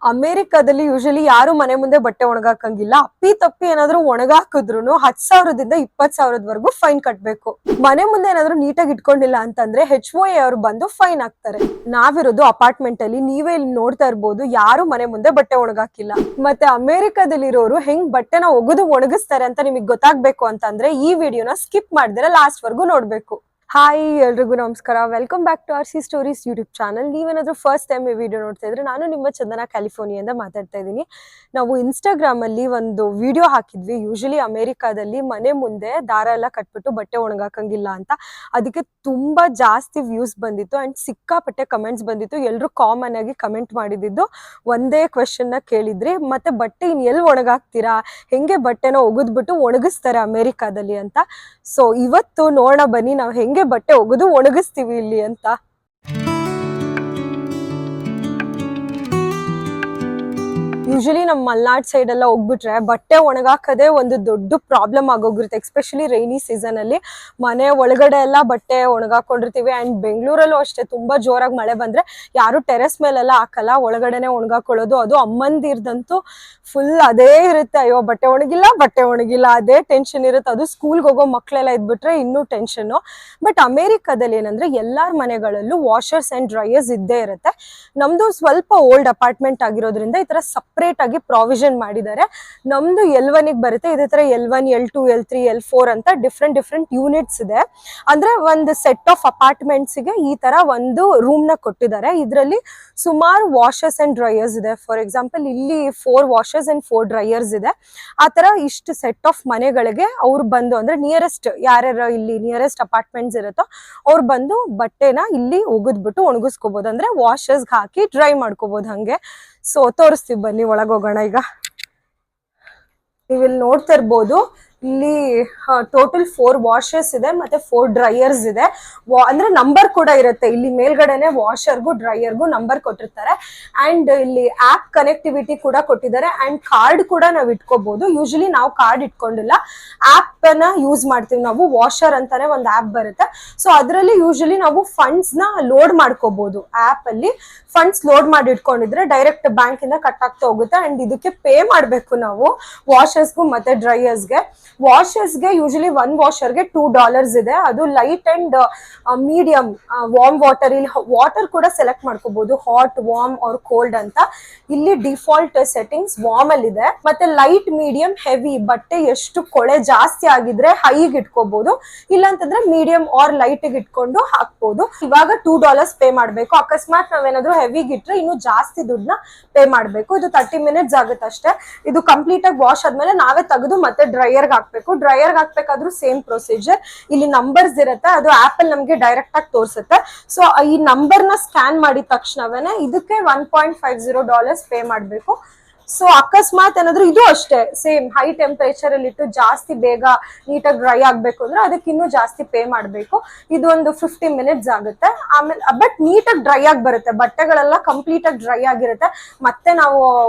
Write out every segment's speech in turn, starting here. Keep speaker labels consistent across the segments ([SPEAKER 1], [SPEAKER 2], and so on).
[SPEAKER 1] ಅಮೆರಿಕದಲ್ಲಿ ಯೂಶಲಿ ಯಾರು ಮನೆ ಮುಂದೆ ಬಟ್ಟೆ ಒಣಗಾಕಂಗಿಲ್ಲ. ಅಪ್ಪಿ ತಪ್ಪಿ ಏನಾದ್ರು ಒಣಗಾಕಿದ್ರು 10,000ದಿಂದ 20,000ದವರೆಗೂ ಫೈನ್ ಕಟ್ಬೇಕು. ಮನೆ ಮುಂದೆ ಏನಾದ್ರು ನೀಟಾಗಿ ಇಟ್ಕೊಂಡಿಲ್ಲ ಅಂತಂದ್ರೆ HOA ಅವರು ಬಂದು ಫೈನ್ ಹಾಕ್ತಾರೆ. ನಾವಿರೋದು ಅಪಾರ್ಟ್ಮೆಂಟ್ ಅಲ್ಲಿ, ನೀವೇ ಇಲ್ಲಿ ನೋಡ್ತಾ ಇರ್ಬೋದು, ಯಾರು ಮನೆ ಮುಂದೆ ಬಟ್ಟೆ ಒಣಗಾಕಿಲ್ಲ. ಮತ್ತೆ ಅಮೆರಿಕದಲ್ಲಿರೋರು ಹೆಂಗ್ ಬಟ್ಟೆನ ಒಣಗಿಸ್ತಾರೆ ಅಂತ ನಿಮಗೆ ಗೊತ್ತಾಗ್ಬೇಕು ಅಂತಂದ್ರೆ ಈ ವಿಡಿಯೋನ ಸ್ಕಿಪ್ ಮಾಡಿದ್ರೆ ಲಾಸ್ಟ್ ವರ್ಗು ನೋಡ್ಬೇಕು. ಹಾಯ್ ಎಲ್ರಿಗೂ ನಮಸ್ಕಾರ, welcome back to RC stories YouTube channel. ನೀವೇನಾದ್ರೂ ಫಸ್ಟ್ ಟೈಮ್ ಈ ವಿಡಿಯೋ ನೋಡ್ತಾ ಇದ್ರೆ ನಾನು ನಿಮ್ಮ ಚಂದನ ಕ್ಯಾಲಿಫೋರ್ನಿಯಿಂದ ಮಾತಾಡ್ತಾ ಇದ್ದೀನಿ. ನಾವು ಇನ್ಸ್ಟಾಗ್ರಾಮ್ ಅಲ್ಲಿ ಒಂದು ವಿಡಿಯೋ ಹಾಕಿದ್ವಿ, ಯೂಶಲಿ ಅಮೆರಿಕಾದಲ್ಲಿ ಮನೆ ಮುಂದೆ ದಾರ ಎಲ್ಲ ಕಟ್ಬಿಟ್ಟು ಬಟ್ಟೆ ಒಣಗಾಕಂಗಿಲ್ಲ ಅಂತ. ಅದಕ್ಕೆ ತುಂಬಾ ಜಾಸ್ತಿ ವ್ಯೂಸ್ ಬಂದಿತ್ತು ಅಂಡ್ ಸಿಕ್ಕಾಪಟ್ಟೆ ಕಮೆಂಟ್ಸ್ ಬಂದಿತ್ತು. ಎಲ್ಲರೂ ಕಾಮನ್ ಆಗಿ ಕಮೆಂಟ್ ಮಾಡಿದ್ದು ಒಂದೇ ಕ್ವೆಶನ್ ನ ಕೇಳಿದ್ರಿ, ಮತ್ತೆ ಬಟ್ಟೆ ಇನ್ ಎಲ್ಲಿ ಒಣಗಾಕ್ತೀರಾ, ಹೆಂಗೆ ಬಟ್ಟೆನ ಒಗದ್ಬಿಟ್ಟು ಒಣಗಿಸ್ತಾರೆ ಅಮೆರಿಕಾದಲ್ಲಿ ಅಂತ. ಸೊ ಇವತ್ತು ನೋಡೋಣ ಬನ್ನಿ ನಾವು ಹೆಂಗೆ ಬಟ್ಟೆ ಒಣಗಿಸ್ತೀವಿ ಇಲ್ಲಿ ಅಂತ. ಯೂಶಲಿ ನಮ್ಮ ಮಲ್ನಾಡ್ ಸೈಡ್ ಎಲ್ಲ ಹೋಗ್ಬಿಟ್ರೆ ಬಟ್ಟೆ ಒಣಗಾಕದೆ ಒಂದು ದೊಡ್ಡ ಪ್ರಾಬ್ಲಮ್ ಆಗೋಗಿರುತ್ತೆ, ಎಸ್ಪೆಷಲಿ ರೈನಿ ಸೀಸನ್ ಅಲ್ಲಿ. ಮನೆ ಒಳಗಡೆ ಎಲ್ಲ ಬಟ್ಟೆ ಒಣಗಾಕೊಂಡಿರ್ತೀವಿ. ಅಂಡ್ ಬೆಂಗಳೂರಲ್ಲೂ ಅಷ್ಟೇ, ತುಂಬಾ ಜೋರಾಗಿ ಮಳೆ ಬಂದ್ರೆ ಯಾರು ಟೆರೆಸ್ ಮೇಲೆಲ್ಲ ಹಾಕಲ್ಲ, ಒಳಗಡೆನೆ ಒಣಗಾಕೊಳ್ಳೋದು. ಅದು ಅಮ್ಮಂದಿರ್ದಂತೂ ಫುಲ್ ಅದೇ ಇರುತ್ತೆ, ಅಯ್ಯೋ ಬಟ್ಟೆ ಒಣಗಿಲ್ಲ ಅದೇ ಟೆನ್ಷನ್ ಇರುತ್ತೆ. ಅದು ಸ್ಕೂಲ್ಗೆ ಹೋಗೋ ಮಕ್ಳೆಲ್ಲ ಇದ್ಬಿಟ್ರೆ ಇನ್ನೂ ಟೆನ್ಷನ್. ಬಟ್ ಅಮೆರಿಕದಲ್ಲಿ ಏನಂದ್ರೆ ಎಲ್ಲಾರ ಮನೆಗಳಲ್ಲೂ ವಾಷರ್ಸ್ ಅಂಡ್ ಡ್ರೈಯರ್ಸ್ ಇದ್ದೇ ಇರುತ್ತೆ. ನಮ್ದು ಸ್ವಲ್ಪ ಓಲ್ಡ್ ಅಪಾರ್ಟ್ಮೆಂಟ್ ಆಗಿರೋದ್ರಿಂದ ಈ ತರ ಸಪ್ರೇಟ್ ಆಗಿ ಪ್ರಾವಿಷನ್ ಮಾಡಿದ್ದಾರೆ. ನಮ್ದು L1 ಬರುತ್ತೆ, ಇದೇ ತರ L1, L2, L3, L4 ಅಂತ ಡಿಫ್ರೆಂಟ್ ಯೂನಿಟ್ಸ್ ಇದೆ. ಅಂದ್ರೆ ಒಂದು ಸೆಟ್ ಆಫ್ ಅಪಾರ್ಟ್ಮೆಂಟ್ಸ್ ಗೆ ಈ ತರ ಒಂದು ರೂಮ್ ನ ಕೊಟ್ಟಿದ್ದಾರೆ. ಇದರಲ್ಲಿ ಸುಮಾರು ವಾಷರ್ಸ್ ಅಂಡ್ ಡ್ರೈಯರ್ಸ್ ಇದೆ. ಫಾರ್ ಎಕ್ಸಾಂಪಲ್ ಇಲ್ಲಿ 4 ವಾಷರ್ಸ್ ಅಂಡ್ 4 ಡ್ರೈಯರ್ಸ್ ಇದೆ. ಆ ತರ ಇಷ್ಟು ಸೆಟ್ ಆಫ್ ಮನೆಗಳಿಗೆ ಅವ್ರು ಬಂದು, ಅಂದ್ರೆ ನಿಯರೆಸ್ಟ್ ಯಾರ್ಯಾರು ಇಲ್ಲಿ ನಿಯರೆಸ್ಟ್ ಅಪಾರ್ಟ್ಮೆಂಟ್ಸ್ ಇರುತ್ತೋ ಅವ್ರು ಬಂದು ಬಟ್ಟೆನ ಇಲ್ಲಿ ಒಗದ್ಬಿಟ್ಟು ಒಣಗಿಸ್ಕೋಬಹುದು, ಅಂದ್ರೆ ವಾಷರ್ಸ್ ಹಾಕಿ ಡ್ರೈ ಮಾಡ್ಕೋಬಹುದು ಹಂಗೆ. ಸೊ ತೋರಿಸ್ತೀವಿ ಬನ್ನಿ, ಒಳಗೋಗೋಣ. ಈಗ ನೀವಿಲ್ಲಿ ನೋಡ್ತಾ ಇರ್ಬೋದು, ಇಲ್ಲಿ ಟೋಟಲ್ 4 ವಾಷರ್ಸ್ ಇದೆ ಮತ್ತೆ 4 ಡ್ರೈಯರ್ಸ್ ಇದೆ. ಅಂದ್ರೆ ನಂಬರ್ ಕೂಡ ಇರುತ್ತೆ ಇಲ್ಲಿ ಮೇಲ್ಗಡೆನೆ, ವಾಷರ್ಗೂ ಡ್ರೈಯರ್ಗೂ ನಂಬರ್ ಕೊಟ್ಟಿರ್ತಾರೆ. ಅಂಡ್ ಇಲ್ಲಿ ಆಪ್ ಕನೆಕ್ಟಿವಿಟಿ ಕೂಡ ಕೊಟ್ಟಿದ್ದಾರೆ. ಅಂಡ್ ಕಾರ್ಡ್ ಕೂಡ ನಾವು ಇಟ್ಕೋಬಹುದು. ಯೂಶಲಿ ನಾವು ಕಾರ್ಡ್ ಇಟ್ಕೊಂಡಿಲ್ಲ, ಆಪ್ ನ ಯೂಸ್ ಮಾಡ್ತೀವಿ ನಾವು. ವಾಷರ್ ಅಂತಾನೆ ಒಂದು ಆಪ್ ಬರುತ್ತೆ. ಸೊ ಅದರಲ್ಲಿ ಯೂಶಲಿ ನಾವು ಫಂಡ್ಸ್ ನ ಲೋಡ್ ಮಾಡ್ಕೋಬಹುದು. ಆಪ್ ಅಲ್ಲಿ ಫಂಡ್ಸ್ ಲೋಡ್ ಮಾಡಿ ಇಟ್ಕೊಂಡಿದ್ರೆ ಡೈರೆಕ್ಟ್ ಬ್ಯಾಂಕ್ ಇಂದ ಕಟ್ ಆಗ್ತಾ ಹೋಗುತ್ತೆ. ಅಂಡ್ ಇದಕ್ಕೆ ಪೇ ಮಾಡ್ಬೇಕು ನಾವು, ವಾಷರ್ಸ್ಗೂ ಮತ್ತೆ ಡ್ರೈಯರ್ಸ್ಗೆ. ವಾಷರ್ಸ್ಗೆ ಯೂಶಲಿ 1 ವಾಷರ್ಗೆ $2 ಇದೆ. ಅದು light and medium warm water. ಇಲ್ಲಿ ವಾಟರ್ ಕೂಡ ಸೆಲೆಕ್ಟ್ ಮಾಡ್ಕೋಬಹುದು, ಹಾಟ್, ವಾರ್ಮ್ ಆರ್ ಕೋಲ್ಡ್ ಅಂತ. ಇಲ್ಲಿ ಡಿಫಾಲ್ಟ್ ಸೆಟ್ಟಿಂಗ್ಸ್ ವಾರ್ಮ್ ಅಲ್ಲಿ ಇದೆ. ಮತ್ತೆ ಲೈಟ್, ಮೀಡಿಯಂ, ಹೆವಿ ಬಟ್ಟೆ ಎಷ್ಟು ಕೊಳೆ ಜಾಸ್ತಿ ಆಗಿದ್ರೆ ಹೈಗೆ ಇಟ್ಕೋಬಹುದು, ಇಲ್ಲಾಂತಂದ್ರೆ ಮೀಡಿಯಂ ಆರ್ ಲೈಟ್ ಗೆ ಇಟ್ಕೊಂಡು ಹಾಕ್ಬಹುದು. ಇವಾಗ $2 ಪೇ ಮಾಡ್ಬೇಕು. ಅಕಸ್ಮಾತ್ ನಾವೇನಾದ್ರೂ ಹೆವಿಗೆ ಇಟ್ರೆ ಇನ್ನು ಜಾಸ್ತಿ ದುಡ್ಡನ್ನ ಪೇ ಮಾಡ್ಬೇಕು. ಇದು 30 ಮಿನಿಟ್ಸ್ ಆಗುತ್ತೆ ಅಷ್ಟೇ. ಇದು ಕಂಪ್ಲೀಟ್ ಆಗಿ ವಾಶ್ ಆದ್ಮೇಲೆ ನಾವೇ ತೆಗೆದು ಮತ್ತೆ ಡ್ರೈಯರ್ಗೆ ಹಾಕ್ಬೇಕು. ಡ್ರೈಯರ್ಗೆ ಹಾಕ್ಬೇಕಾದ್ರೂ ಸೇಮ್ ಪ್ರೊಸೀಜರ್. ಇಲ್ಲಿ ನಂಬರ್ಸ್ ಇರುತ್ತೆ, ಅದು ಆಪಲ್ ನಮ್ಗೆ ಡೈರೆಕ್ಟ್ ಆಗಿ ತೋರಿಸುತ್ತೆ. ಸೊ ಈ ನಂಬರ್ ನ ಸ್ಕ್ಯಾನ್ ಮಾಡಿದ ತಕ್ಷಣವೇನೆ ಇದಕ್ಕೆ $1.50 ಪೇ ಮಾಡ್ಬೇಕು. ಸೊ ಅಕಸ್ಮಾತ್ ಏನಾದ್ರು, ಇದು ಅಷ್ಟೇ ಸೇಮ್ ಹೈ ಟೆಂಪರೇಚರ್ ಅಲ್ಲಿ ಇಟ್ಟು ಜಾಸ್ತಿ ಬೇಗ ನೀಟಾಗಿ ಡ್ರೈ ಆಗ್ಬೇಕು ಅಂದ್ರೆ ಅದಕ್ಕೆ ಇನ್ನೂ ಜಾಸ್ತಿ ಪೇ ಮಾಡ್ಬೇಕು. ಇದು ಒಂದು 50 ಮಿನಿಟ್ಸ್ ಆಗುತ್ತೆ. ಆಮೇಲೆ ಬಟ್ ನೀಟಾಗಿ ಡ್ರೈ ಆಗಿ ಬರುತ್ತೆ, ಬಟ್ಟೆಗಳೆಲ್ಲ ಕಂಪ್ಲೀಟ್ ಆಗಿ ಡ್ರೈ ಆಗಿರುತ್ತೆ. ಮತ್ತೆ ನಾವು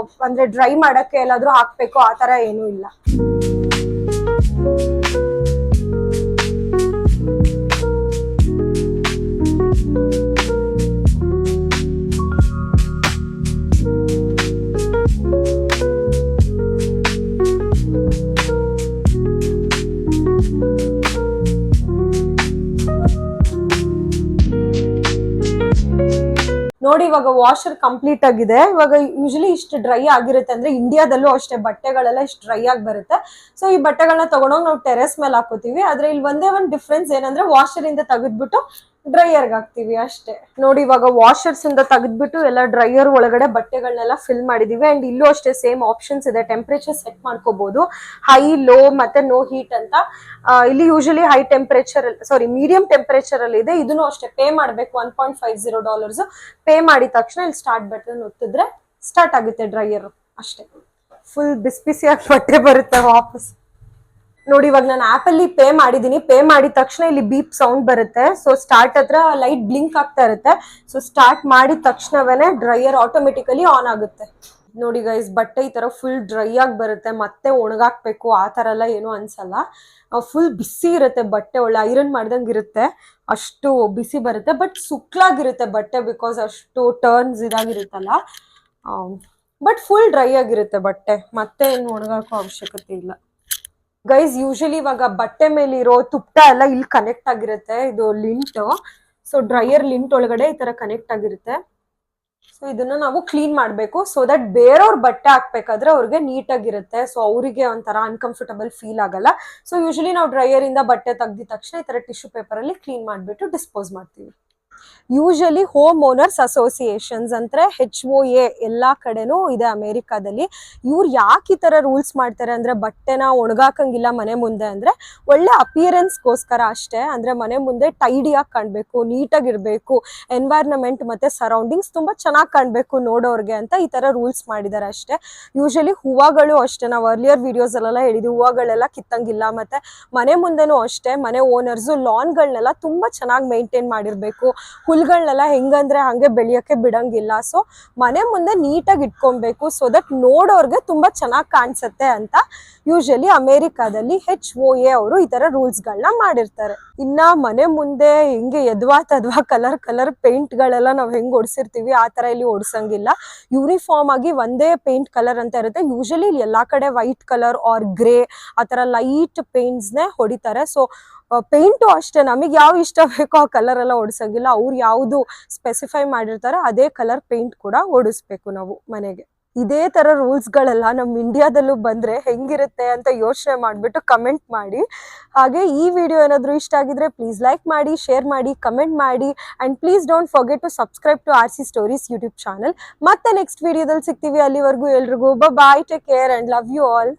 [SPEAKER 1] ಅಂದ್ರೆ ಡ್ರೈ ಮಾಡಕ್ಕೆ ಎಲ್ಲಾದ್ರೂ ಹಾಕ್ಬೇಕು ಆ ತರ ಏನೂ ಇಲ್ಲ. ನೋಡಿ ಇವಾಗ ವಾಷರ್ ಕಂಪ್ಲೀಟ್ ಆಗಿದೆ. ಇವಾಗ ಯೂಶಲಿ ಇಷ್ಟು ಡ್ರೈ ಆಗಿರುತ್ತೆ, ಅಂದ್ರೆ ಇಂಡಿಯಾದಲ್ಲೂ ಅಷ್ಟೇ ಬಟ್ಟೆಗಳೆಲ್ಲ ಇಷ್ಟು ಡ್ರೈ ಆಗಿ ಬರುತ್ತೆ. ಸೊ ಈ ಬಟ್ಟೆಗಳನ್ನ ತಗೊಂಡೋಗಿ ನಾವು ಟೆರೆಸ್ ಮೇಲೆ ಹಾಕೋತೀವಿ. ಆದ್ರೆ ಇಲ್ಲಿ ಒಂದೇ ಒಂದು ಡಿಫ್ರೆನ್ಸ್ ಏನಂದ್ರೆ ವಾಷರ್ ಇಂದ ತೆಗೆದ್ಬಿಟ್ಟು ಡ್ರೈಯರ್ಗೆ ಹಾಕ್ತಿವಿ ಅಷ್ಟೇ. ನೋಡಿ ಇವಾಗ ವಾಷರ್ಸ್ ಇಂದ ತೆಗೆದ್ಬಿಟ್ಟು ಎಲ್ಲ ಡ್ರೈಯರ್ ಒಳಗಡೆ ಬಟ್ಟೆಗಳನ್ನೆಲ್ಲ ಫಿಲ್ ಮಾಡಿದೀವಿ. ಅಂಡ್ ಇಲ್ಲೂ ಅಷ್ಟೇ ಸೇಮ್ ಆಪ್ಷನ್ಸ್ ಇದೆ, ಟೆಂಪರೇಚರ್ ಸೆಟ್ ಮಾಡ್ಕೋಬಹುದು, ಹೈ, ಲೋ ಮತ್ತೆ ನೋ ಹೀಟ್ ಅಂತ. ಇಲ್ಲಿ usually high temperature, medium temperature ಅಲ್ಲಿ ಇದೆ. ಇದನ್ನು ಅಷ್ಟೇ ಪೇ ಮಾಡ್ಬೇಕು, $1.50. ಪೇ ಮಾಡಿದ ತಕ್ಷಣ ಇಲ್ಲಿ ಸ್ಟಾರ್ಟ್ ಬಟನ್ ಒತ್ತಿದ್ರೆ ಸ್ಟಾರ್ಟ್ ಆಗುತ್ತೆ ಡ್ರೈಯರ್ ಅಷ್ಟೇ. ಫುಲ್ ಬಿಸಿಯಾಗಿ ಬಟ್ಟೆ ಬರುತ್ತೆ ವಾಪಸ್. ನೋಡಿ ಇವಾಗ ನಾನು ಆಪ್ ಅಲ್ಲಿ ಪೇ ಮಾಡಿದೀನಿ. ಪೇ ಮಾಡಿದ ತಕ್ಷಣ ಇಲ್ಲಿ ಬೀಪ್ ಸೌಂಡ್ ಬರುತ್ತೆ. ಸೊ ಸ್ಟಾರ್ಟ್ ಹತ್ರ ಲೈಟ್ ಬ್ಲಿಂಕ್ ಆಗ್ತಾ ಇರುತ್ತೆ. ಸೊ ಸ್ಟಾರ್ಟ್ ಮಾಡಿದ ತಕ್ಷಣವೇನೆ ಡ್ರೈಯರ್ ಆಟೋಮೆಟಿಕಲಿ ಆನ್ ಆಗುತ್ತೆ. ನೋಡಿ ಗೈಸ್, ಬಟ್ಟೆ ಈ ತರ ಫುಲ್ ಡ್ರೈ ಆಗಿ ಬರುತ್ತೆ, ಮತ್ತೆ ಒಣಗಾಕ್ಬೇಕು ಆ ತರ ಎಲ್ಲ ಏನು ಅನ್ಸಲ್ಲ. ಫುಲ್ ಬಿಸಿ ಇರುತ್ತೆ ಬಟ್ಟೆ, ಒಳ್ಳೆ ಐರನ್ ಮಾಡ್ದಂಗೆ ಇರುತ್ತೆ, ಅಷ್ಟು ಬಿಸಿ ಬರುತ್ತೆ. ಬಟ್ ಸುಕ್ಲಾಗಿರುತ್ತೆ ಬಟ್ಟೆ, ಬಿಕಾಸ್ ಅಷ್ಟು ಟರ್ನ್ಸ್ ಇದಾಗಿರುತ್ತಲ್ಲ. ಬಟ್ ಫುಲ್ ಡ್ರೈ ಆಗಿರುತ್ತೆ ಬಟ್ಟೆ, ಮತ್ತೆ ಏನು ಒಣಗಾಕೋ ಅವಶ್ಯಕತೆ ಇಲ್ಲ. ಗೈಸ್ ಯೂಶಲಿ ಇವಾಗ ಬಟ್ಟೆ ಮೇಲಿರೋ ತುಪ್ಪ ಎಲ್ಲ ಇಲ್ಲಿ ಕನೆಕ್ಟ್ ಆಗಿರುತ್ತೆ, ಇದು ಲಿಂಟ್. ಸೊ ಡ್ರೈಯರ್ ಲಿಂಟ್ ಒಳಗಡೆ ಈ ತರ ಕನೆಕ್ಟ್ ಆಗಿರುತ್ತೆ. ಸೊ ಇದನ್ನ ನಾವು ಕ್ಲೀನ್ ಮಾಡಬೇಕು, ಸೊ ದಟ್ ಬೇರೆಯವ್ರ ಬಟ್ಟೆ ಹಾಕ್ಬೇಕಾದ್ರೆ ಅವ್ರಿಗೆ ನೀಟಾಗಿರುತ್ತೆ, ಸೊ ಅವರಿಗೆ ಒಂಥರ ಅನ್ಕಂಫರ್ಟಬಲ್ ಫೀಲ್ ಆಗಲ್ಲ. ಸೊ ಯೂಶಲಿ ನಾವು ಡ್ರೈಯರ್ ಇಂದ ಬಟ್ಟೆ ತೆಗ್ದಿದ ತಕ್ಷಣ ಈ ತರ ಟಿಶ್ಯೂ ಪೇಪರ್ ಅಲ್ಲಿ ಕ್ಲೀನ್ ಮಾಡಿಬಿಟ್ಟು ಡಿಸ್ಪೋಸ್ ಮಾಡ್ತೀವಿ. ಯೂಶಲಿ ಹೋಮ್ ಓನರ್ಸ್ ಅಸೋಸಿಯೇಷನ್ಸ್ ಅಂದ್ರೆ HOA ಎಲ್ಲಾ ಕಡೆನೂ ಇದೆ ಅಮೆರಿಕಾದಲ್ಲಿ. ಇವ್ರು ಯಾಕೆ ಈ ತರ ರೂಲ್ಸ್ ಮಾಡ್ತಾರೆ ಅಂದ್ರೆ ಬಟ್ಟೆನ ಒಣಗಾಕಂಗಿಲ್ಲ ಮನೆ ಮುಂದೆ ಅಂದ್ರೆ ಒಳ್ಳೆ ಅಪಿಯರೆನ್ಸ್ಗೋಸ್ಕರ ಅಷ್ಟೇ. ಅಂದ್ರೆ ಮನೆ ಮುಂದೆ ಟೈಡಿಯಾಗಿ ಕಾಣ್ಬೇಕು, ನೀಟಾಗಿರ್ಬೇಕು, ಎನ್ವೈರ್ನಮೆಂಟ್ ಮತ್ತೆ ಸರೌಂಡಿಂಗ್ಸ್ ತುಂಬಾ ಚೆನ್ನಾಗಿ ಕಾಣ್ಬೇಕು ನೋಡೋರ್ಗೆ ಅಂತ ಈ ತರ ರೂಲ್ಸ್ ಮಾಡಿದ್ದಾರೆ ಅಷ್ಟೇ. ಯೂಶಲಿ ಹೂವಗಳು ಅಷ್ಟೇ, ನಾವು ಅರ್ಲಿಯರ್ ವಿಡಿಯೋಸ್ ಅಲ್ಲೆಲ್ಲ ಹೇಳಿದ್ವಿ, ಹೂವಗಳೆಲ್ಲ ಕಿತ್ತಂಗಿಲ್ಲ. ಮತ್ತೆ ಮನೆ ಮುಂದೆನೂ ಅಷ್ಟೇ, ಮನೆ ಓನರ್ಸು ಲಾನ್ಗಳನ್ನೆಲ್ಲ ತುಂಬಾ ಚೆನ್ನಾಗಿ ಮೇಂಟೈನ್ ಮಾಡಿರ್ಬೇಕು, ಹುಲ್ಗಳನ್ನೆಲ್ಲ ಹೆಂಗಂದ್ರೆ ಹಂಗೆ ಬೆಳೆಯಕ್ಕೆ ಬಿಡಂಗಿಲ್ಲ. ಸೊ ಮನೆ ಮುಂದೆ ನೀಟಾಗಿ ಇಟ್ಕೊಬೇಕು, ಸೊ ದಟ್ ನೋಡೋರ್ಗೆ ತುಂಬಾ ಚೆನ್ನಾಗಿ ಕಾಣಿಸುತ್ತೆ ಅಂತ ಯೂಶಲಿ ಅಮೆರಿಕಾದಲ್ಲಿ HOA ಅವರು ಈ ತರ ರೂಲ್ಸ್ ಗಳನ್ನ ಮಾಡಿರ್ತಾರೆ. ಇನ್ನ ಮನೆ ಮುಂದೆ ಹಿಂಗೆ ಎದ್ವಾ ತದ್ವಾ ಕಲರ್ ಪೇಂಟ್ ಗಳೆಲ್ಲ ನಾವ್ ಹೆಂಗ್ ಹೊಡ್ಸಿರ್ತೀವಿ ಆ ತರ ಇಲ್ಲಿ ಹೊಡ್ಸಂಗಿಲ್ಲ. ಯೂನಿಫಾರ್ಮ್ ಆಗಿ ಒಂದೇ ಪೇಂಟ್ ಕಲರ್ ಅಂತ ಇರುತ್ತೆ. ಯೂಶಲಿ ಇಲ್ಲಿ ಎಲ್ಲಾ ಕಡೆ ವೈಟ್ ಕಲರ್ ಆರ್ ಗ್ರೇ ಆ ತರ ಲೈಟ್ ಪೇಂಟ್ಸ್ ನೇ ಹೊಡಿತಾರೆ. ಸೊ ಪೇಂಟು ಅಷ್ಟೇ, ನಮಗೆ ಯಾವ ಇಷ್ಟ ಬೇಕೋ ಆ ಕಲರ್ ಎಲ್ಲ ಹೊಡ್ಸಂಗಿಲ್ಲ, ಅವ್ರು ಯಾವ್ದು ಸ್ಪೆಸಿಫೈ ಮಾಡಿರ್ತಾರೋ ಅದೇ ಕಲರ್ ಪೇಂಟ್ ಕೂಡ ಹೊಡಿಸ್ಬೇಕು ನಾವು ಮನೆಗೆ. ಇದೇ ತರ ರೂಲ್ಸ್ ಗಳೆಲ್ಲ ನಮ್ ಇಂಡಿಯಾದಲ್ಲೂ ಬಂದ್ರೆ ಹೆಂಗಿರುತ್ತೆ ಅಂತ ಯೋಚನೆ ಮಾಡ್ಬಿಟ್ಟು ಕಮೆಂಟ್ ಮಾಡಿ. ಹಾಗೆ ಈ ವಿಡಿಯೋ ಏನಾದ್ರು ಇಷ್ಟ ಆಗಿದ್ರೆ ಪ್ಲೀಸ್ ಲೈಕ್ ಮಾಡಿ, ಶೇರ್ ಮಾಡಿ, ಕಮೆಂಟ್ ಮಾಡಿ, and please don't forget to subscribe to RC Stories YouTube channel. ಮತ್ತೆ ನೆಕ್ಸ್ಟ್ ವಿಡಿಯೋದಲ್ಲಿ ಸಿಗ್ತೀವಿ. ಅಲ್ಲಿವರೆಗೂ ಎಲ್ರಿಗೂ bye, take care and love you all.